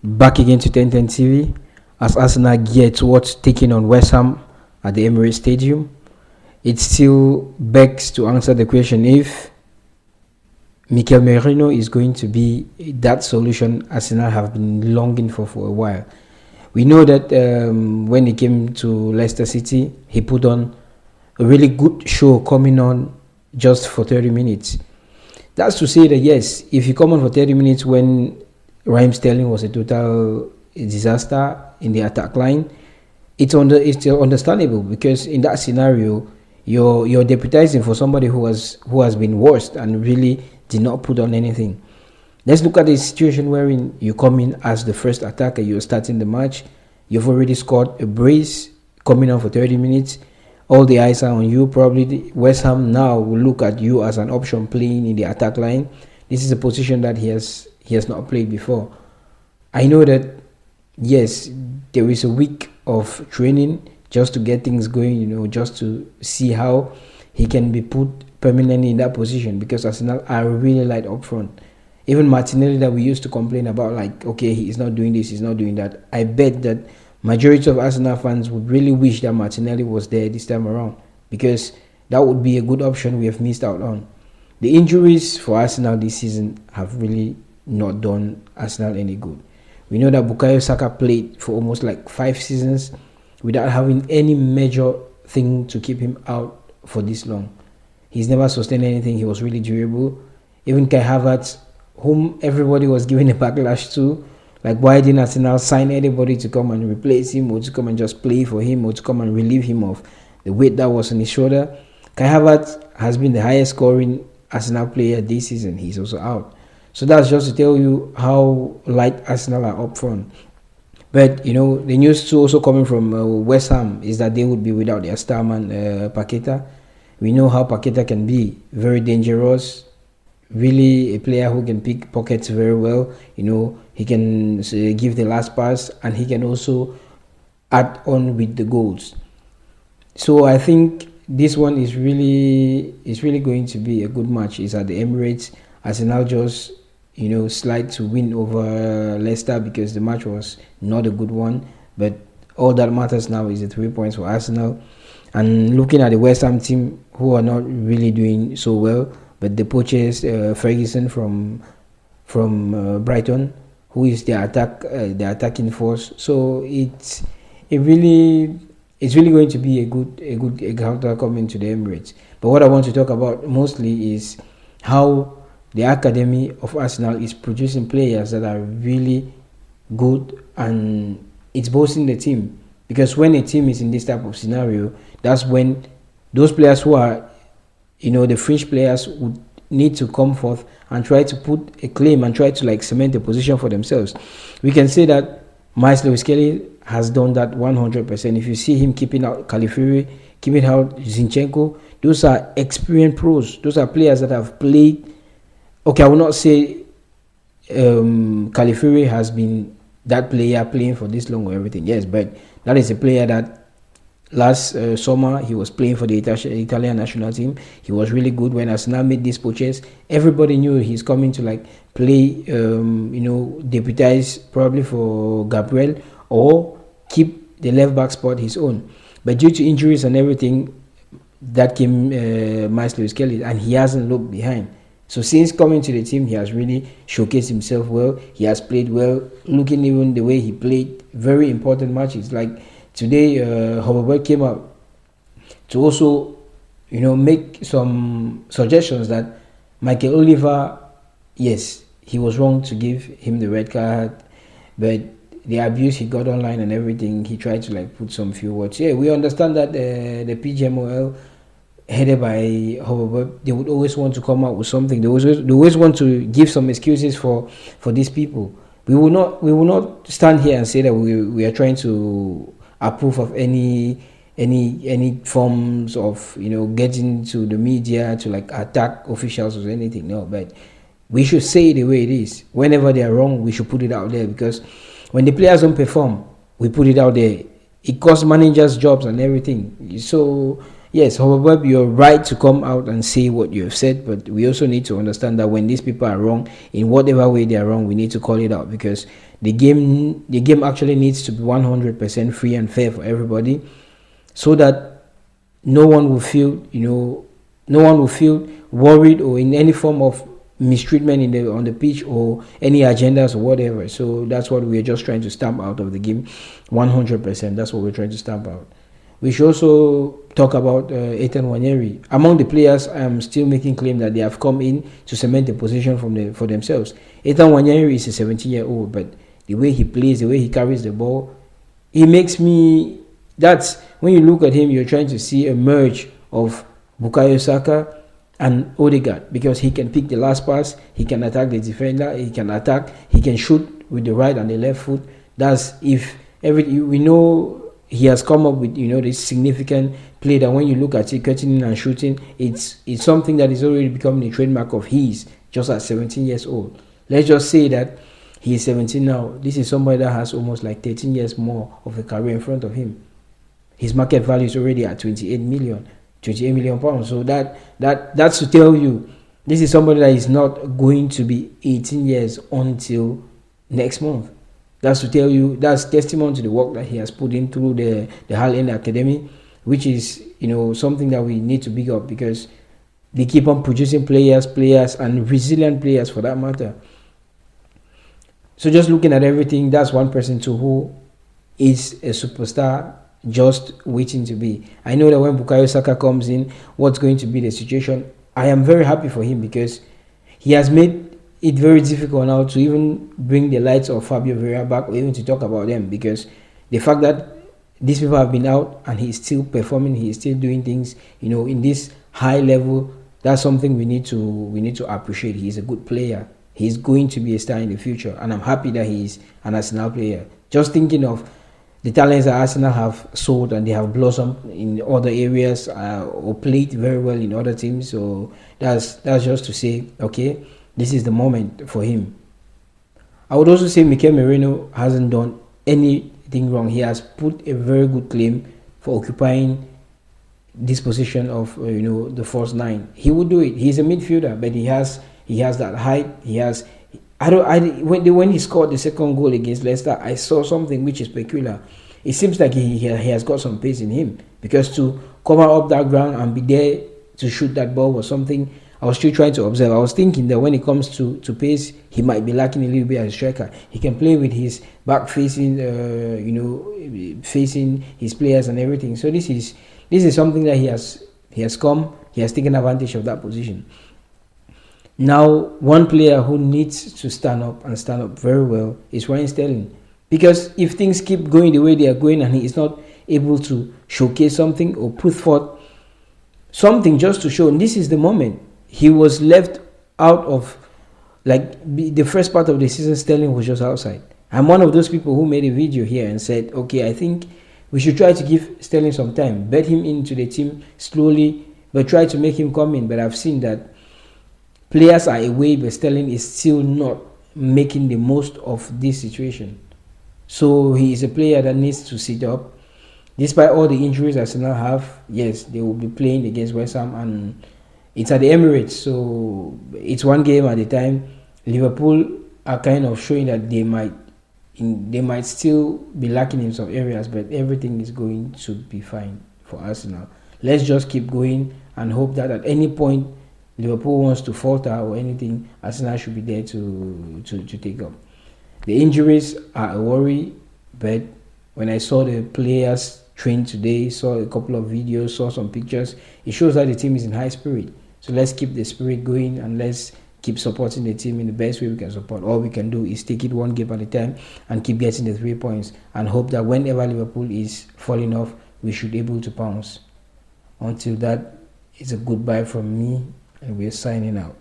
Back again to 1010 TV as Arsenal gear towards taking on Westham at the Emirates Stadium. It still begs to answer the question if Mikel Merino is going to be that solution Arsenal have been longing for a while. We know that when he came to Leicester City, he put on a really good show coming on just for 30 minutes. That's to say that yes, if you come on for 30 minutes when Raheem Sterling was a total disaster in the attack line, it's understandable, because in that scenario you're deputizing for somebody who has been worst and really did not put on anything. Let's look at the situation wherein you come in as the first attacker, you're starting the match, you've already scored a brace, coming on for 30 minutes, all the eyes are on you. Probably West Ham now will look at you as an option playing in the attack line. This is a position that he has not played before. I know that yes, there is a week of training just to get things going, just to see how he can be put permanently in that position, because Arsenal are really light up front. Even Martinelli, that we used to complain about, like, okay, he's not doing this, he's not doing that. I bet that majority of Arsenal fans would really wish that Martinelli was there this time around, because that would be a good option we have missed out on. The injuries for Arsenal this season have really not done Arsenal any good. We know that Bukayo Saka played for almost like 5 seasons without having any major thing to keep him out for this long. He's never sustained anything. He was really durable. Even Kai Havertz, whom everybody was giving a backlash to, like, why didn't Arsenal sign anybody to come and replace him, or to come and just play for him, or to come and relieve him of the weight that was on his shoulder? Kai Havertz has been the highest scoring Arsenal player this season. He's also out. So that's just to tell you how light Arsenal are up front. But the news too also coming from West Ham is that they would be without their star man Paqueta. We know how Paqueta can be, very dangerous, really a player who can pick pockets very well. He can give the last pass, and he can also add on with the goals. So I think this one is really going to be a good match. It's at the Emirates. Arsenal just slide to win over Leicester, because the match was not a good one. But all that matters now is the 3 points for Arsenal. And looking at the West Ham team, who are not really doing so well, but the purchased Ferguson from Brighton, who is the attacking force. So it's really going to be a good encounter coming to the Emirates. But what I want to talk about mostly is how the academy of Arsenal is producing players that are really good, and it's boosting the team. Because when a team is in this type of scenario, that's when those players who are, the fringe players, would need to come forth and try to put a claim and try to cement a position for themselves. We can say that Lewis Kelly has done that 100%. If you see him keeping out Calafiori, keeping out Zinchenko, those are experienced pros. Those are players that have played. Okay, I will not say Calafiori has been that player playing for this long or everything. Yes, but that is a player that last summer he was playing for the Italian national team. He was really good. When Arsenal made this purchase, everybody knew he's coming to play, deputize probably for Gabriel, or keep the left back spot his own. But due to injuries and everything, that came Lewis Kelly, and he hasn't looked behind. So since coming to the team, he has really showcased himself well. He has played well. Looking even the way he played, very important matches. Like today, Hoverberg came out to also, make some suggestions that Michael Oliver, yes, he was wrong to give him the red card, but the abuse he got online and everything, he tried to put some few words. Yeah, we understand that the PGMOL, headed by Hoverberg, they would always want to come out with something. They always want to give some excuses for these people. We will not stand here and say that we are trying to approve of any forms of getting to the media to attack officials or anything. No, but we should say it the way it is. Whenever they are wrong, we should put it out there, because when the players don't perform, we put it out there. It costs managers jobs and everything. So Yes, however, you're right to come out and say what you have said, but we also need to understand that when these people are wrong, in whatever way they are wrong, we need to call it out, because the game actually needs to be 100% free and fair for everybody, so that no one will feel, no one will feel worried or in any form of mistreatment on the pitch, or any agendas or whatever. So that's what we're just trying to stamp out of the game, 100%. That's what we're trying to stamp out. We should also talk about Ethan Wanyeri. Among the players, I'm still making claim that they have come in to cement the position for themselves. Ethan Wanyeri is a 17-year-old, but the way he plays, the way he carries the ball, he makes me. That's when you look at him, you're trying to see a merge of Bukayo Saka and Odegaard, because he can pick the last pass, he can attack the defender, he can shoot with the right and the left foot. That's if we know he has come up with this significant play that when you look at it, cutting in and shooting, it's something that is already becoming a trademark of his, just at 17 years old. Let's just say that he is 17 now. This is somebody that has almost like 13 years more of a career in front of him. His market value is already at 28 million pounds. So that's to tell you, this is somebody that is not going to be 18 years until next month. That's to tell you, that's testament to the work that he has put in through the Hull End Academy, which is something that we need to big up, because they keep on producing players, and resilient players for that matter. So just looking at everything, that's one person too who is a superstar just waiting to be. I know that when Bukayo Saka comes in, what's going to be the situation? I am very happy for him, because he has made it very difficult now to even bring the lights of Fabio Vieira back, or even to talk about them, because the fact that these people have been out and he's still performing, he's still doing things, in this high level, that's something we need to appreciate. He's a good player. He's going to be a star in the future, and I'm happy that he's an Arsenal player. Just thinking of the talents that Arsenal have sold, and they have blossomed in other areas, or played very well in other teams. So that's just to say, okay, this is the moment for him. I would also say Mikel Merino hasn't done anything wrong. He has put a very good claim for occupying this position of the false nine. He would do it. He's a midfielder, but he has that height. He has. When he scored the second goal against Leicester, I saw something which is peculiar. It seems like he has got some pace in him, because to cover up that ground and be there to shoot that ball was something I was still trying to observe. I was thinking that when it comes to pace, he might be lacking a little bit as a striker. He can play with his back facing, facing his players and everything. So this is something that he has taken advantage of that position. Now, one player who needs to stand up very well is Ryan Sterling. Because if things keep going the way they are going and he is not able to showcase something or put forth something just to show, and this is the moment. He was left out of, the first part of the season, Sterling was just outside. I'm one of those people who made a video here and said, okay, I think we should try to give Sterling some time, bet him into the team slowly, but try to make him come in. But I've seen that players are away, but Sterling is still not making the most of this situation. So he is a player that needs to sit up. Despite all the injuries Arsenal have, yes, they will be playing against Westham, and it's at the Emirates, so it's one game at a time. Liverpool are kind of showing that they might still be lacking in some areas, but everything is going to be fine for Arsenal. Let's just keep going and hope that at any point Liverpool wants to falter or anything, Arsenal should be there to take up. The injuries are a worry, but when I saw the players train today, saw a couple of videos, saw some pictures, it shows that the team is in high spirit. So let's keep the spirit going, and let's keep supporting the team in the best way we can support. All we can do is take it one game at a time and keep getting the 3 points, and hope that whenever Liverpool is falling off, we should be able to pounce. Until that, it's a goodbye from me, and we're signing out.